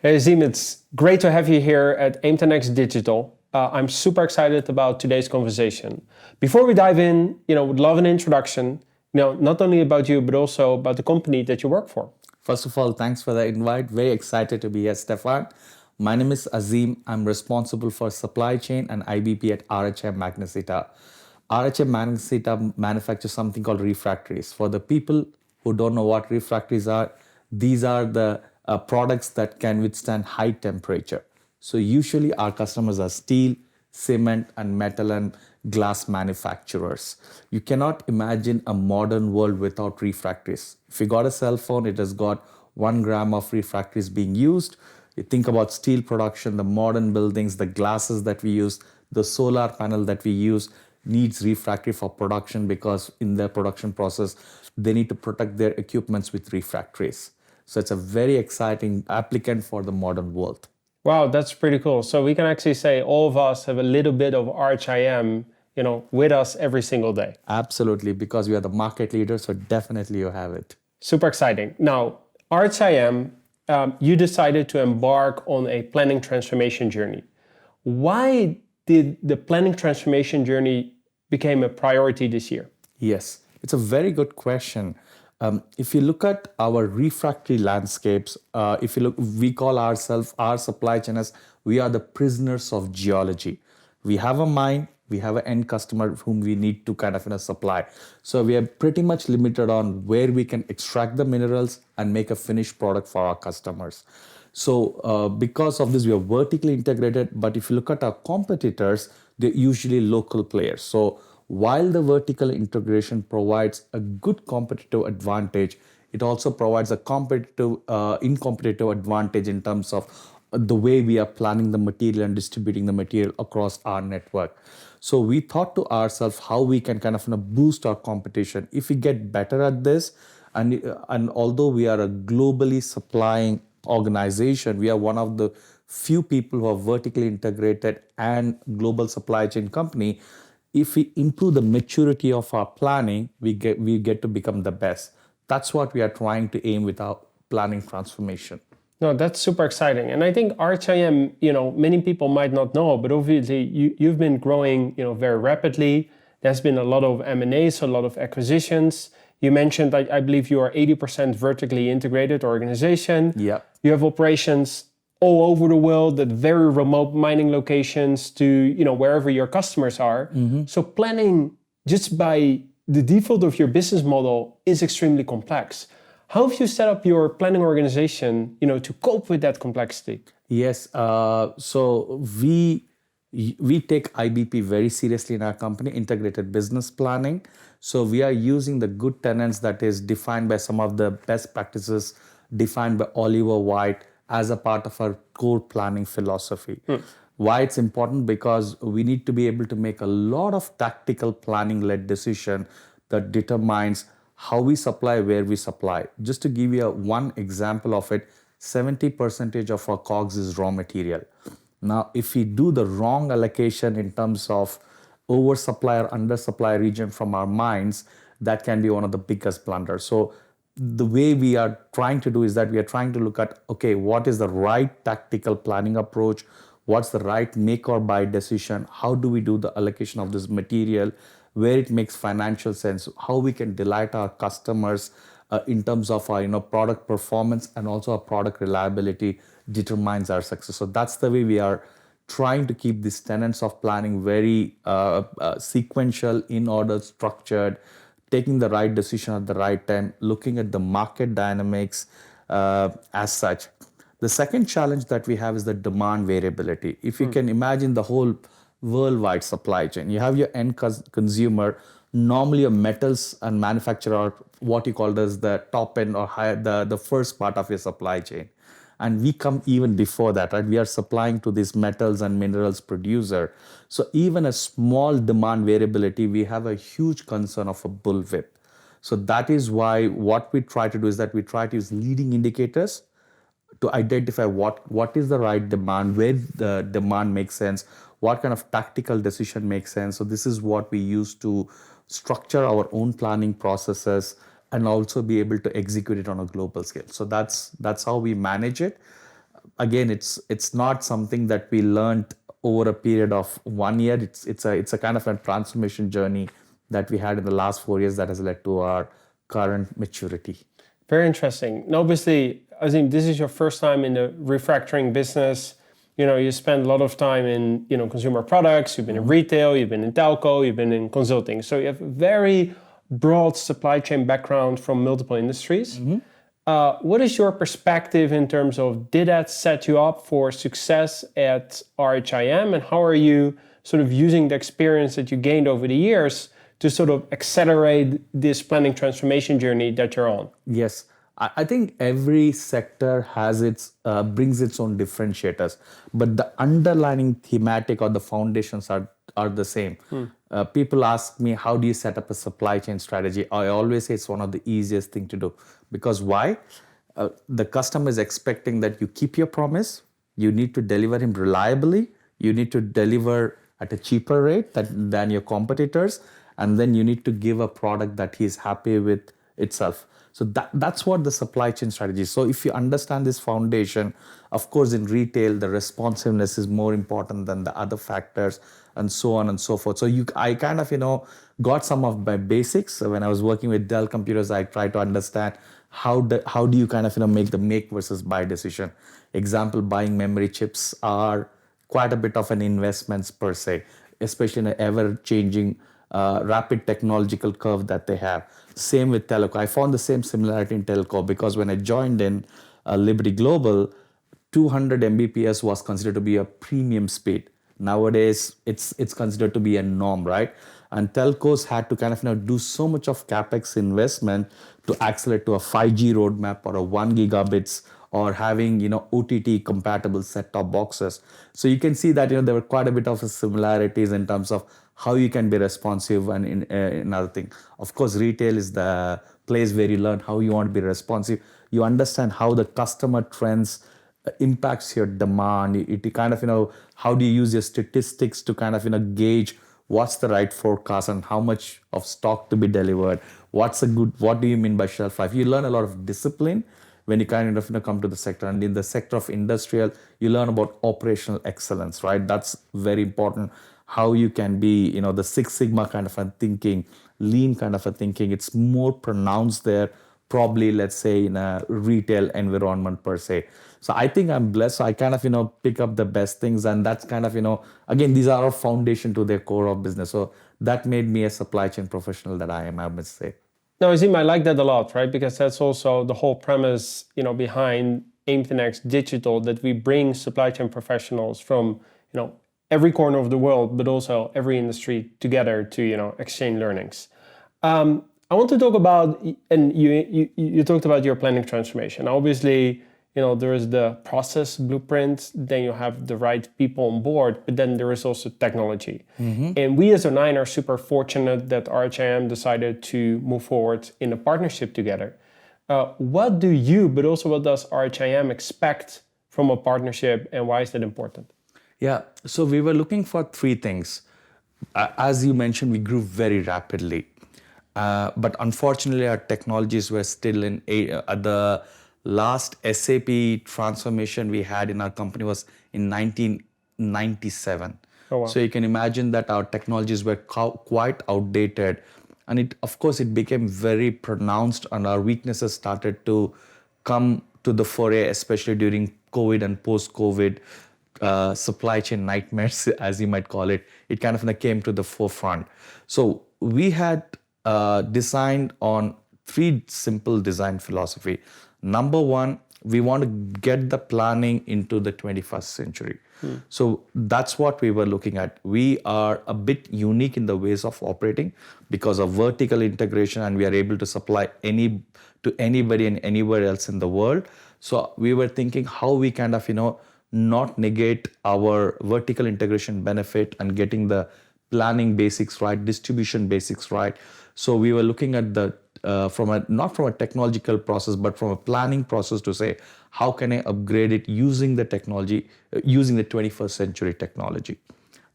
Hey Azim, it's great to have you here at AIM10X Digital. I'm super excited about today's conversation. Before we dive in, would love an introduction, not only about you, but also about the company that you work for. First of all, thanks for the invite. Very excited to be here, Stefan. My name is Azim. I'm responsible for supply chain and IBP at RHI Magnesita. RHI Magnesita manufactures something called refractories. For the people who don't know what refractories are, these are the products that can withstand high temperature. So usually our customers are steel, cement, and metal and glass manufacturers. You cannot imagine a modern world without refractories. If you got a cell phone, it has got 1 gram of refractories being used. You think about steel production, the modern buildings, the glasses that we use, the solar panel that we use needs refractory for production because in their production process, they need to protect their equipments with refractories. So it's a very exciting applicant for the modern world. Wow, that's pretty cool. So we can actually say all of us have a little bit of RHIM, with us every single day. Absolutely, because we are the market leader, so definitely you have it. Super exciting. Now, RHIM, you decided to embark on a planning transformation journey. Why did the planning transformation journey become a priority this year? Yes, it's a very good question. If you look at our refractory landscapes, if you look, we call ourselves, our supply chain as we are the prisoners of geology. We have a mine, we have an end customer whom we need to kind of supply. So we are pretty much limited on where we can extract the minerals and make a finished product for our customers. So because of this, we are vertically integrated. But if you look at our competitors, they're usually local players. So while the vertical integration provides a good competitive advantage, it also provides a competitive advantage in terms of the way we are planning the material and distributing the material across our network. So we thought to ourselves how we can kind of boost our competition. If we get better at this, and although we are a globally supplying organization, we are one of the few people who are vertically integrated and global supply chain company. If we improve the maturity of our planning, we get to become the best. That's what we are trying to aim with our planning transformation. No, that's super exciting. And I think RHIM, many people might not know, but obviously you've been growing, very rapidly. There's been a lot of M&As, a lot of acquisitions. You mentioned, I believe you are 80% vertically integrated organization. Yeah. You have operations all over the world at very remote mining locations to, wherever your customers are. Mm-hmm. So planning just by the default of your business model is extremely complex. How have you set up your planning organization, to cope with that complexity? Yes. So we take IBP very seriously in our company, integrated business planning. So we are using the good tenets that is defined by some of the best practices defined by Oliver White as a part of our core planning philosophy. Why it's important? Because we need to be able to make a lot of tactical planning-led decision that determines how we supply, where we supply. Just to give you one example of it, 70% of our COGS is raw material. Now, if we do the wrong allocation in terms of oversupply or undersupply region from our mines, that can be one of the biggest blunders. So the way we are trying to do is that we are trying to look at, okay, what is the right tactical planning approach? What's the right make or buy decision? How do we do the allocation of this material? Where it makes financial sense? How we can delight our customers in terms of our product performance, and also our product reliability determines our success. So that's the way we are trying to keep these tenets of planning very sequential, in order, structured, taking the right decision at the right time, looking at the market dynamics as such. The second challenge that we have is the demand variability. If you can imagine the whole worldwide supply chain, you have your end consumer, normally a metals and manufacturer are what you call as the top end or higher, the first part of your supply chain. And we come even before that, right? We are supplying to this metals and minerals producer. So even a small demand variability, we have a huge concern of a bullwhip. So that is why what we try to do is that we try to use leading indicators to identify what is the right demand, where the demand makes sense, what kind of tactical decision makes sense. So this is what we use to structure our own planning processes and also be able to execute it on a global scale. So that's how we manage it. again, it's not something that we learned over a period of 1 year. It's a kind of a transformation journey that we had in the last 4 years that has led to our current maturity. Very interesting. And obviously, Azim, this is your first time in the refractoring business. You spend a lot of time in, consumer products. You've been in retail, you've been in telco, you've been in consulting. So you have a very broad supply chain background from multiple industries. What is your perspective in terms of, did that set you up for success at RHIM? And how are you sort of using the experience that you gained over the years to sort of accelerate this planning transformation journey that you're on? Yes, I think every sector has brings its own differentiators, but the underlying thematic or the foundations are the same. People ask me, how do you set up a supply chain strategy? I always say it's one of the easiest thing to do, because why? The customer is expecting that you keep your promise. You need to deliver him reliably. You need to deliver at a cheaper rate than your competitors, and then you need to give a product that he's happy with itself. So that's what the supply chain strategy is. So if you understand this foundation, of course, in retail, the responsiveness is more important than the other factors, and so on and so forth. So I kind of, got some of my basics. So when I was working with Dell computers, I tried to understand how do you kind of, make the make versus buy decision. Example, buying memory chips are quite a bit of an investments per se, especially in an ever-changing rapid technological curve that they have. Same with telco. I found the same similarity in telco, because when I joined in Liberty Global, 200 Mbps was considered to be a premium speed. Nowadays, it's considered to be a norm, right? And telcos had to kind of do so much of capex investment to accelerate to a 5G roadmap or a 1 gigabits, or having OTT compatible set-top boxes. So you can see that there were quite a bit of similarities in terms of how you can be responsive, and in another thing. Of course, retail is the place where you learn how you want to be responsive. You understand how the customer trends impacts your demand. It kind of, how do you use your statistics to kind of, gauge what's the right forecast and how much of stock to be delivered. What do you mean by shelf life? You learn a lot of discipline when you kind of come to the sector. And in the sector of industrial, you learn about operational excellence, right? That's very important. How you can be, the Six Sigma kind of a thinking, lean kind of a thinking. It's more pronounced there, probably, let's say, in a retail environment per se. So I think I'm blessed. So I kind of, pick up the best things. And that's kind of, again, these are our foundation to their core of business. So that made me a supply chain professional that I am, I must say. No, Azim, I like that a lot, right? Because that's also the whole premise, behind AIM10X Digital, that we bring supply chain professionals from, every corner of the world, but also every industry together to, exchange learnings. I want to talk about, and you talked about your planning transformation. Obviously, there is the process blueprint, then you have the right people on board, but then there is also technology. And we as R9 are super fortunate that RHIM decided to move forward in a partnership together. What do you, but also what does RHIM expect from a partnership, and why is that important? Yeah, so we were looking for three things. As you mentioned, we grew very rapidly. But unfortunately, our technologies were still in the last SAP transformation we had in our company was in 1997. Oh, wow. So you can imagine that our technologies were quite outdated. And of course, it became very pronounced, and our weaknesses started to come to the foray, especially during COVID and post-COVID supply chain nightmares, as you might call it. It kind of came to the forefront. So we had designed on three simple design philosophy. Number one, we want to get the planning into the 21st century. So that's what we were looking at. We are a bit unique in the ways of operating because of vertical integration, and we are able to supply to anybody and anywhere else in the world. So we were thinking how we kind of, not negate our vertical integration benefit and getting the planning basics right, distribution basics right. So we were looking at the not from a technological process, but from a planning process to say, how can I upgrade it using the technology, using the 21st century technology?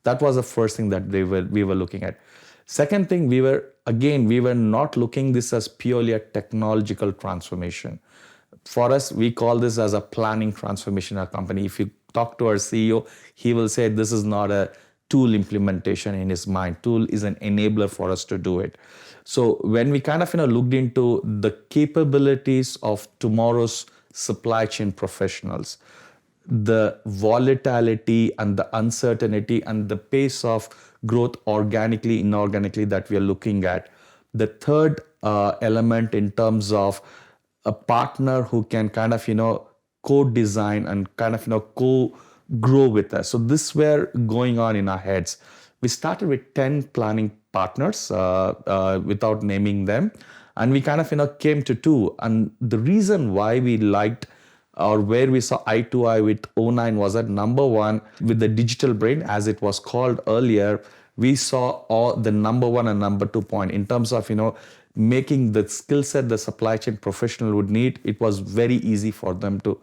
That was the first thing that we were looking at. Second thing, we were not looking this as purely a technological transformation. for us, we call this as a planning transformation in our company. If you talk to our CEO, he will say this is not a tool implementation in his mind. Tool is an enabler for us to do it. So when we kind of looked into the capabilities of tomorrow's supply chain professionals, the volatility and the uncertainty and the pace of growth organically, inorganically that we are looking at. The third element in terms of a partner who can kind of, co-design and kind of, co-grow with us. So this were going on in our heads. We started with 10 planning partners without naming them. And we kind of, came to two. And the reason why we liked or where we saw eye to eye with O9 was that number one, with the digital brain, as it was called earlier, we saw all the number one and number 2 point in terms of, making the skill set the supply chain professional would need. It was very easy for them to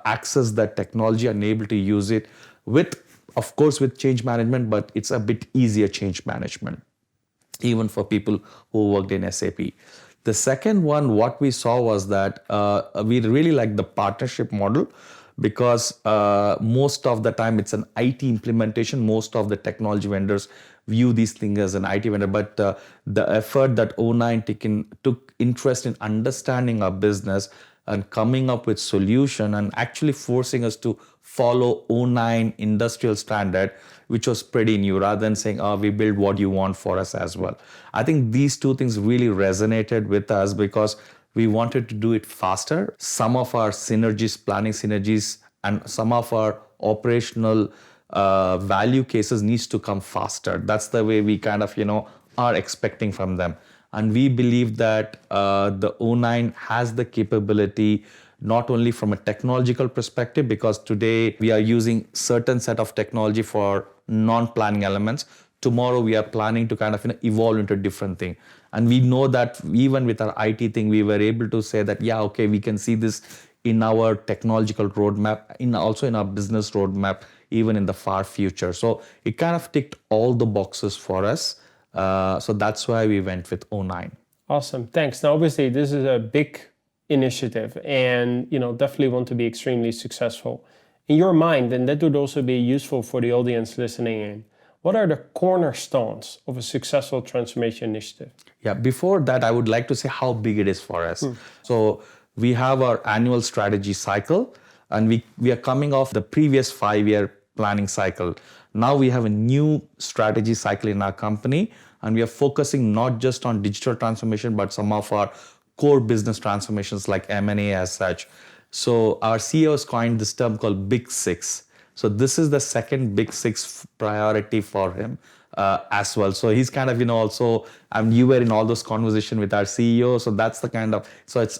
access that technology and able to use it with, of course, with change management, but it's a bit easier change management, even for people who worked in SAP. The second one, what we saw was that we really like the partnership model because most of the time it's an IT implementation. Most of the technology vendors view these things as an IT vendor, but the effort that O9 took interest in understanding our business and coming up with solution and actually forcing us to follow O9 industrial standard, which was pretty new, rather than saying, we build what you want for us as well. I think these two things really resonated with us because we wanted to do it faster. Some of our synergies, planning synergies, and some of our operational value cases needs to come faster. That's the way we kind of, are expecting from them. And we believe that the O9 has the capability not only from a technological perspective, because today we are using certain set of technology for non-planning elements. Tomorrow we are planning to kind of evolve into a different thing. And we know that even with our IT thing, we were able to say that, okay, we can see this in our technological roadmap, also in our business roadmap, even in the far future. So it kind of ticked all the boxes for us. So that's why we went with O9. Awesome, thanks. Now, obviously, this is a big initiative and definitely want to be extremely successful. In your mind, and that would also be useful for the audience listening in, what are the cornerstones of a successful transformation initiative? Yeah, before that, I would like to say how big it is for us. So we have our annual strategy cycle, and we are coming off the previous 5-year planning cycle. Now we have a new strategy cycle in our company, and we are focusing not just on digital transformation, but some of our core business transformations like M&A as such. So our CEO has coined this term called Big Six. So this is the second Big Six priority for him as well. So he's kind of, also, you were in all those conversations with our CEO. So that's the kind of,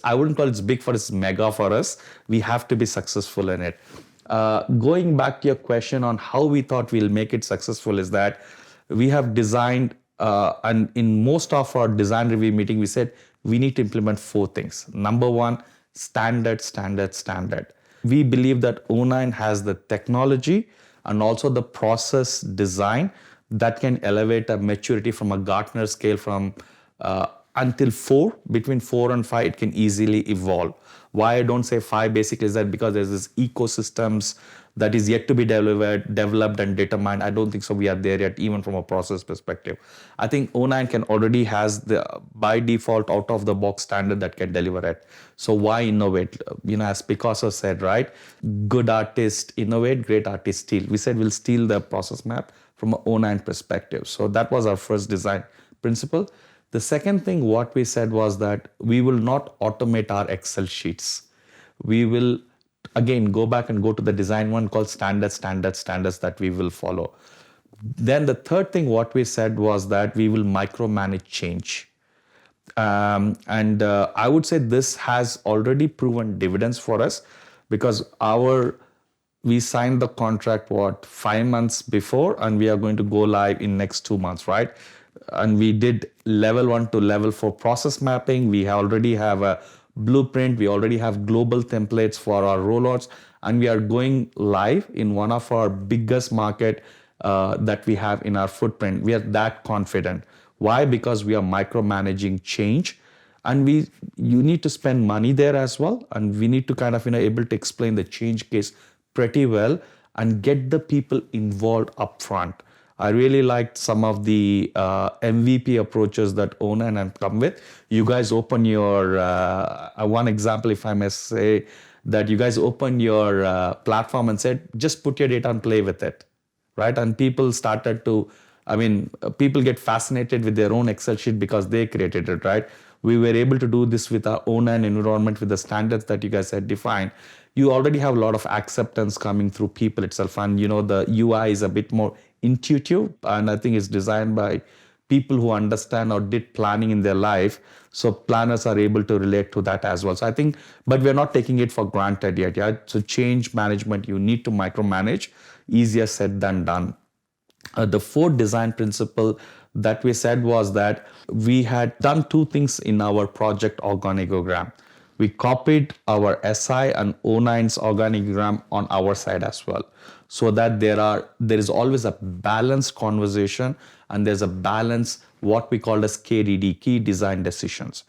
I wouldn't call it big for us, it's mega for us. We have to be successful in it. Going back to your question on how we thought we'll make it successful is that we have designed, and in most of our design review meeting, we said we need to implement 4 things. Number one, standard. We believe that O9 has the technology and also the process design that can elevate a maturity from a Gartner scale from until 4. Between 4 and 5, it can easily evolve. Why I don't say 5 basically is that because there's this ecosystems that is yet to be developed and determined. I don't think so we are there yet, even from a process perspective. I think O9 can already has the by default out of the box standard that can deliver it. So why innovate? As Picasso said, right? Good artists innovate, great artists steal. We said we'll steal the process map from an O9 perspective. So that was our first design principle. The second thing, what we said was that we will not automate our Excel sheets. We will, again, go back and go to the design one called standards that we will follow. Then the third thing, what we said was that we will micromanage change. I would say this has already proven dividends for us because we signed the contract, 5 months before, and we are going to go live in next 2 months, right? And we did level 1 to level 4 process mapping. We already have a blueprint. We already have global templates for our rollouts, and we are going live in one of our biggest market that we have in our footprint. We are that confident. Why? Because we are micromanaging change. And you need to spend money there as well, and we need to kind of able to explain the change case pretty well and get the people involved upfront. I really liked some of the MVP approaches that Onan and come with. You guys open your one example, if I may say, that you guys open your platform and said, just put your data and play with it, right? And people started to, people get fascinated with their own Excel sheet because they created it, right? We were able to do this with our own environment with the standards that you guys had defined. You already have a lot of acceptance coming through people itself. And, the UI is a bit more intuitive. And I think it's designed by people who understand or did planning in their life. So planners are able to relate to that as well. So I think, but we're not taking it for granted yet. Yeah. So change management, you need to micromanage. Easier said than done. The fourth design principle that we said was that we had done two things in our project organigram. We copied our SI and O9's organigram on our side as well, so that there is always a balanced conversation and there's a balance, what we call as KDD, key design decisions.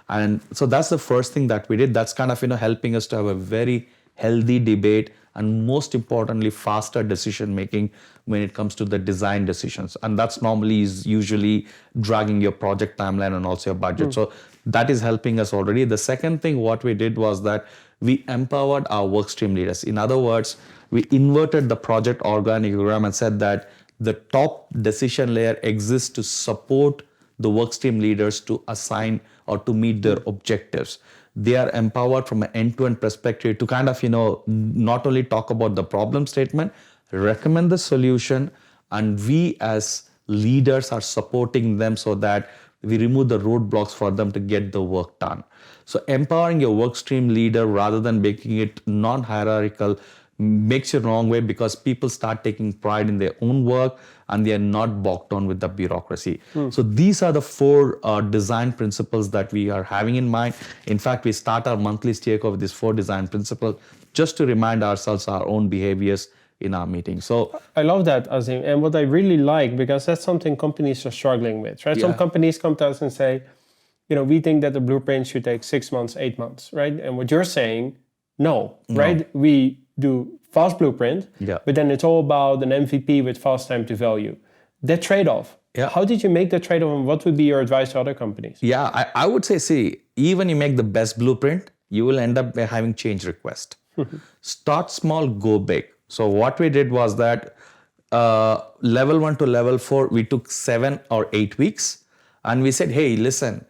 And so that's the first thing that we did. That's kind of helping us to have a very healthy debate, and most importantly, faster decision making when it comes to the design decisions. And that's normally is usually dragging your project timeline and also your budget. So that is helping us already. The second thing what we did was that we empowered our workstream leaders. In other words, we inverted the project organigram and said that the top decision layer exists to support the workstream leaders to assign or to meet their objectives. They are empowered from an end-to-end perspective to kind of, not only talk about the problem statement, recommend the solution, and we as leaders are supporting them so that we remove the roadblocks for them to get the work done. So empowering your workstream leader rather than making it non-hierarchical makes you wrong way, because people start taking pride in their own work and they are not bogged down with the bureaucracy. So these are the four design principles that we are having in mind. In fact, we start our monthly steerco with these four design principles just to remind ourselves our own behaviors in our meetings. So I love that, Azim. And what I really like, because that's something companies are struggling with, right? Yeah. Some companies come to us and say, we think that the blueprint should take 6 months, 8 months, right? And what you're saying, no, right? We do fast blueprint, but then it's all about an MVP with fast time to value. That trade-off, how did you make that trade-off, and what would be your advice to other companies? Yeah, I would say, see, even you make the best blueprint, you will end up having change request. Start small, go big. So what we did was that level 1 to level 4, we took 7 or 8 weeks, and we said, hey, listen,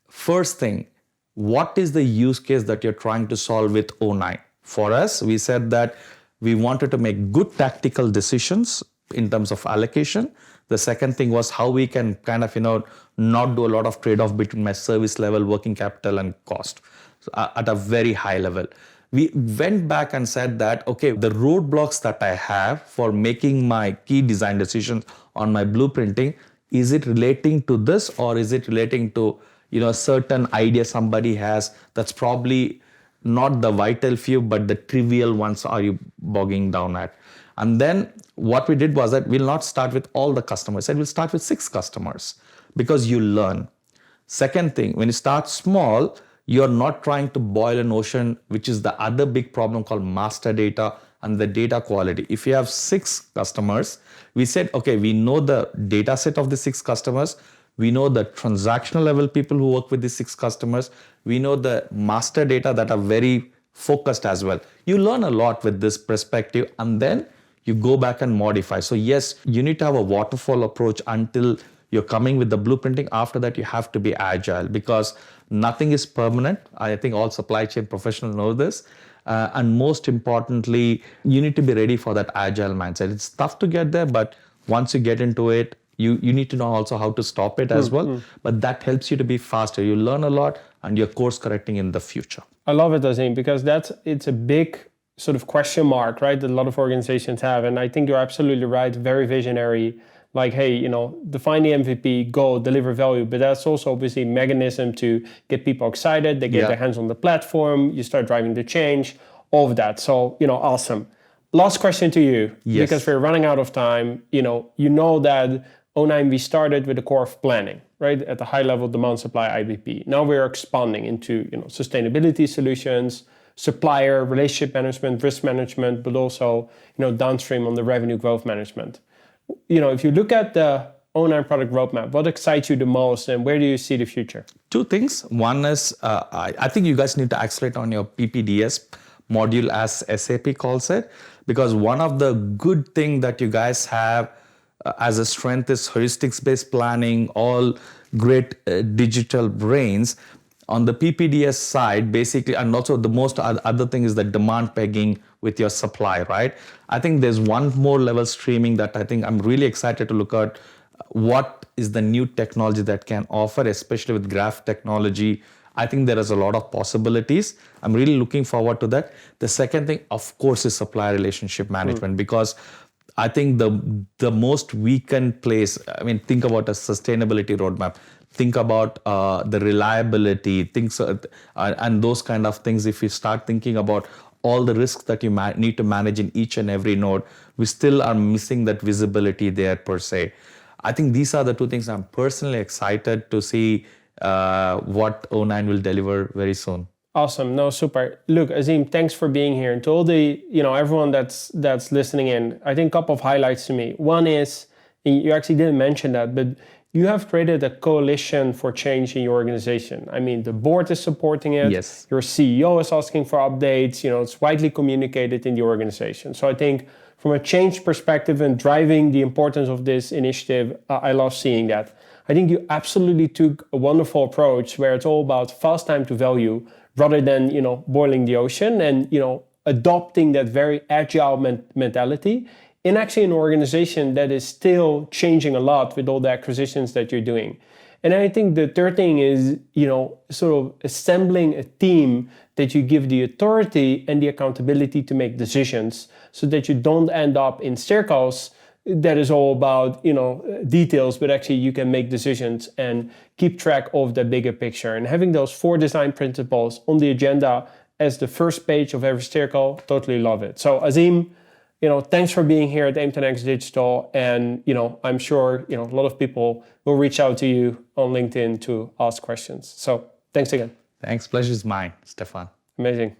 first thing, what is the use case that you're trying to solve with O9? For us, we said that we wanted to make good tactical decisions in terms of allocation. The second thing was how we can kind of, not do a lot of trade-off between my service level, working capital, and cost at a very high level. We went back and said that, okay, the roadblocks that I have for making my key design decisions on my blueprinting, is it relating to this, or is it relating to, a certain idea somebody has that's probably not the vital few, but the trivial ones are you bogging down at? And then what we did was that we'll not start with all the customers. We'll start with 6 customers because you learn. Second thing, when you start small, you're not trying to boil an ocean, which is the other big problem called master data and the data quality. If you have 6 customers, we said, okay, we know the data set of the 6 customers. We know the transactional level people who work with these 6 customers. We know the master data that are very focused as well. You learn a lot with this perspective, and then you go back and modify. So yes, you need to have a waterfall approach until you're coming with the blueprinting. After that, you have to be agile, because nothing is permanent. I think all supply chain professionals know this. And most importantly, you need to be ready for that agile mindset. It's tough to get there, but once you get into it, you need to know also how to stop it as well. But that helps you to be faster. You learn a lot and you're course correcting in the future. I love it, Azim, because it's a big sort of question mark, right, that a lot of organizations have. And I think you're absolutely right, very visionary. Like, hey, define the MVP, go deliver value. But that's also obviously a mechanism to get people excited. They get their hands on the platform. You start driving the change, all of that. So, awesome. Last question to you, because we're running out of time. You know that O9, we started with the core of planning, right? At the high level, demand supply IBP. Now we're expanding into sustainability solutions, supplier relationship management, risk management, but also downstream on the revenue growth management. If you look at the O9 product roadmap, what excites you the most, and where do you see the future? Two things. One is I think you guys need to accelerate on your PPDS module, as SAP calls it, because one of the good thing that you guys have as a strength is heuristics-based planning, all great digital brains. On the PPDS side, basically, and also the most other thing is the demand pegging with your supply, right? I think there's one more level streaming that I think I'm really excited to look at. What is the new technology that can offer, especially with graph technology? I think there is a lot of possibilities. I'm really looking forward to that. The second thing, of course, is supplier relationship management, because I think the most weakened place, I mean, think about a sustainability roadmap, think about the reliability, things, and those kind of things. If you start thinking about all the risks that you need to manage in each and every node, we still are missing that visibility there per se. I think these are the two things I'm personally excited to see what O9 will deliver very soon. Awesome. No, super. Look, Azim, thanks for being here. And to all the, everyone that's listening in, I think a couple of highlights to me. One is, you actually didn't mention that, but you have created a coalition for change in your organization. I mean, the board is supporting it. Yes. Your CEO is asking for updates. It's widely communicated in the organization. So I think from a change perspective and driving the importance of this initiative, I love seeing that. I think you absolutely took a wonderful approach where it's all about fast time to value, rather than boiling the ocean, and adopting that very agile mentality in actually an organization that is still changing a lot with all the acquisitions that you're doing. And I think the third thing is sort of assembling a team that you give the authority and the accountability to make decisions, so that you don't end up in circles that is all about details, but actually you can make decisions and keep track of the bigger picture. And having those 4 design principles on the agenda as the first page of every circle, totally love it. So Azim, thanks for being here at AIM10X Digital, and I'm sure a lot of people will reach out to you on LinkedIn to ask questions. So thanks again. Thanks, pleasure is mine, Stefan. Amazing.